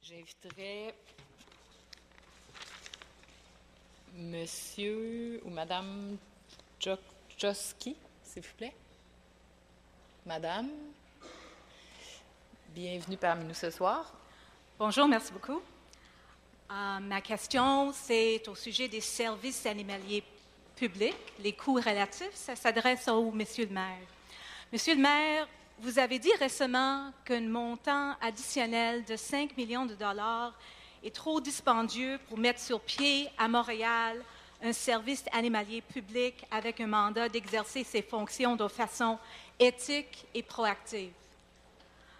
J'inviterai Monsieur ou Madame Joski, s'il vous plaît. Madame, bienvenue parmi nous ce soir. Bonjour, merci beaucoup. Ma question, c'est au sujet des services animaliers publics, les coûts relatifs. Ça s'adresse au Monsieur le maire. Monsieur le maire, vous avez dit récemment qu'un montant additionnel de 5 millions de dollars est trop dispendieux pour mettre sur pied à Montréal un service animalier public avec un mandat d'exercer ses fonctions de façon éthique et proactive.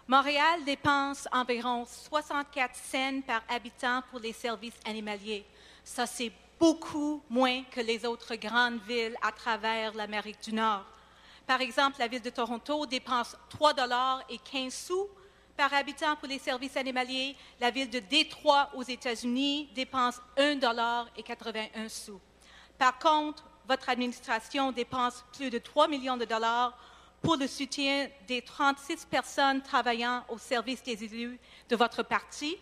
Montréal dépense environ 64 cents par habitant pour les services animaliers. Ça, c'est beaucoup moins que les autres grandes villes à travers l'Amérique du Nord. Par exemple, la ville de Toronto dépense 3,15 $ par habitant pour les services animaliers. La ville de Détroit aux États-Unis dépense 1,81 $. Par contre, votre administration dépense plus de 3 millions de dollars pour le soutien des 36 personnes travaillant au service des élus de votre parti.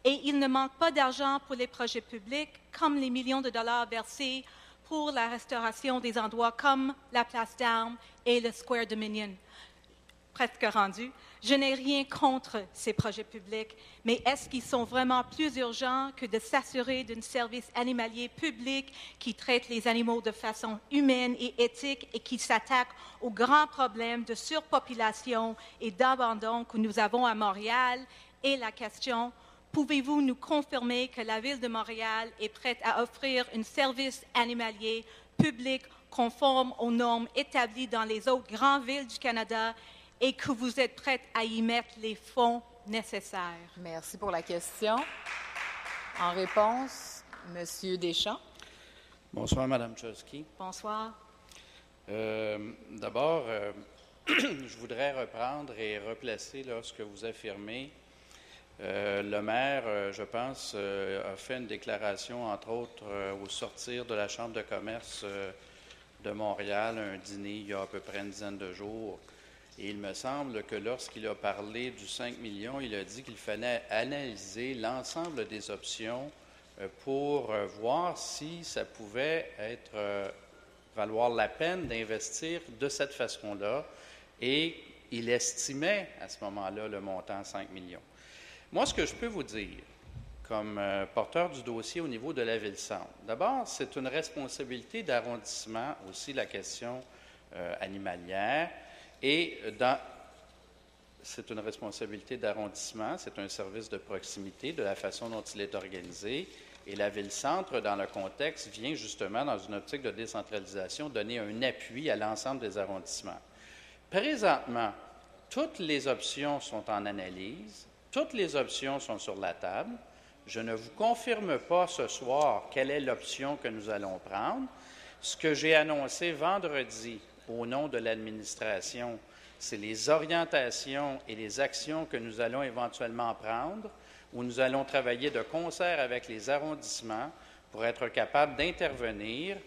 Et il ne manque pas d'argent pour les projets publics, comme les millions de dollars versés pour la restauration des endroits comme la Place d'Armes et le Square Dominion. Presque rendu. Je n'ai rien contre ces projets publics, mais est-ce qu'ils sont vraiment plus urgents que de s'assurer d'un service animalier public qui traite les animaux de façon humaine et éthique et qui s'attaque aux grands problèmes de surpopulation et d'abandon que nous avons à Montréal? Et la question: pouvez-vous nous confirmer que la Ville de Montréal est prête à offrir un service animalier public conforme aux normes établies dans les autres grandes villes du Canada et que vous êtes prête à y mettre les fonds nécessaires? Merci pour la question. En réponse, Monsieur Deschamps. Bonsoir, Madame Joski. Bonsoir. D'abord, je voudrais reprendre et replacer là, ce que vous affirmez. Le maire, je pense, a fait une déclaration, entre autres, au sortir de la Chambre de commerce de Montréal, un dîner il y a à peu près une dizaine de jours. Et il me semble que lorsqu'il a parlé du 5 millions, il a dit qu'il fallait analyser l'ensemble des options pour voir si ça pouvait valoir la peine d'investir de cette façon-là. Et il estimait à ce moment-là le montant 5 millions. Moi, ce que je peux vous dire, comme porteur du dossier au niveau de la Ville-Centre, d'abord, c'est une responsabilité d'arrondissement aussi la question animalière. Et c'est une responsabilité d'arrondissement, c'est un service de proximité de la façon dont il est organisé. Et la Ville-Centre, dans le contexte, vient justement, dans une optique de décentralisation, donner un appui à l'ensemble des arrondissements. Présentement, toutes les options sont en analyse. Toutes les options sont sur la table. Je ne vous confirme pas ce soir quelle est l'option que nous allons prendre. Ce que j'ai annoncé vendredi au nom de l'administration, c'est les orientations et les actions que nous allons éventuellement prendre, où nous allons travailler de concert avec les arrondissements pour être capables d'intervenir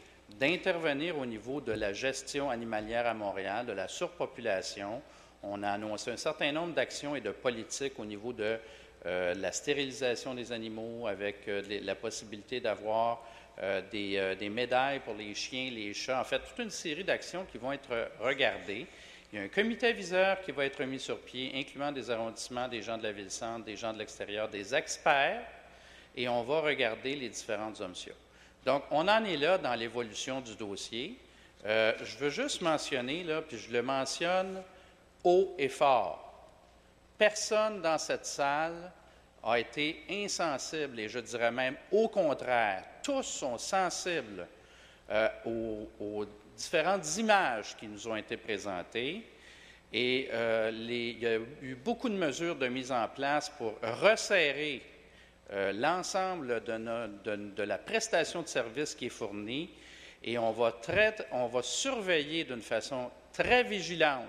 au niveau de la gestion animalière à Montréal, de la surpopulation. On a annoncé un certain nombre d'actions et de politiques au niveau de la stérilisation des animaux, avec la possibilité d'avoir des médailles pour les chiens, les chats. En fait, toute une série d'actions qui vont être regardées. Il y a un comité aviseur qui va être mis sur pied, incluant des arrondissements, des gens de la Ville-Centre, des gens de l'extérieur, des experts, et on va regarder les différentes options. Donc, on en est là dans l'évolution du dossier. Je veux juste mentionner, là, puis je le mentionne haut et fort. Personne dans cette salle a été insensible, et je dirais même au contraire, tous sont sensibles aux différentes images qui nous ont été présentées. Et il y a eu beaucoup de mesures de mise en place pour resserrer l'ensemble de la prestation de services qui est fournie. Et on va surveiller d'une façon très vigilante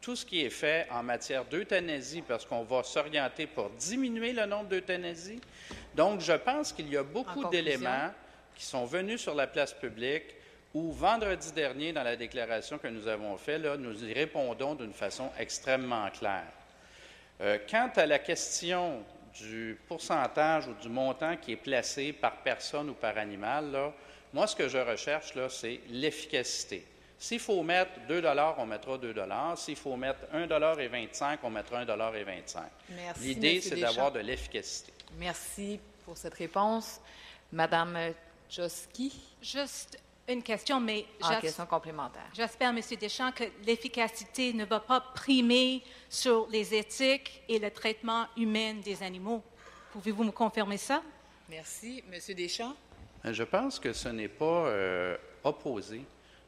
tout ce qui est fait en matière d'euthanasie, parce qu'on va s'orienter pour diminuer le nombre d'euthanasies. Donc, je pense qu'il y a beaucoup d'éléments qui sont venus sur la place publique où, vendredi dernier, dans la déclaration que nous avons faite, nous y répondons d'une façon extrêmement claire. Quant à la question du pourcentage ou du montant qui est placé par personne ou par animal, là, moi, ce que je recherche, là, c'est l'efficacité. S'il faut mettre 2 $, on mettra 2 $. S'il faut mettre 1,25 $, on mettra 1,25 $. Merci, L'idée, Monsieur c'est Deschamps. d'avoir de l'efficacité. Merci pour cette réponse. Madame Joski, Juste une question, mais en question complémentaire. j'espère, M. Deschamps, que l'efficacité ne va pas primer sur les éthiques et le traitement humain des animaux. Pouvez-vous me confirmer ça? Merci. Monsieur Deschamps? Je pense que ce n'est pas opposé.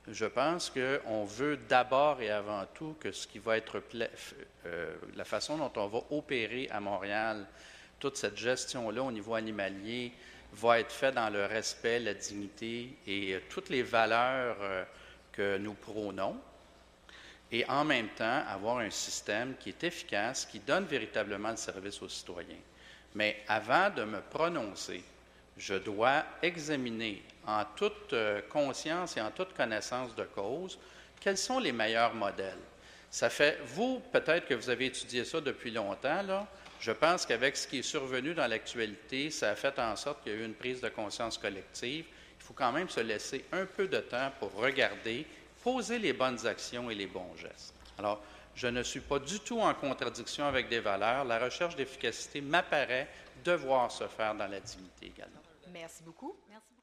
Je pense qu'on veut d'abord et avant tout que ce qui va être la façon dont on va opérer à Montréal, toute cette gestion-là au niveau animalier, va être fait dans le respect, la dignité et toutes les valeurs que nous prônons. Et en même temps, avoir un système qui est efficace, qui donne véritablement le service aux citoyens. Mais avant de me prononcer, je dois examiner en toute conscience et en toute connaissance de cause quels sont les meilleurs modèles. Ça fait, vous, peut-être que vous avez étudié ça depuis longtemps, là. Je pense qu'avec ce qui est survenu dans l'actualité, ça a fait en sorte qu'il y a eu une prise de conscience collective. Il faut quand même se laisser un peu de temps pour regarder, poser les bonnes actions et les bons gestes. Alors, je ne suis pas du tout en contradiction avec des valeurs. La recherche d'efficacité m'apparaît devoir se faire dans la dignité également. Merci beaucoup. Merci.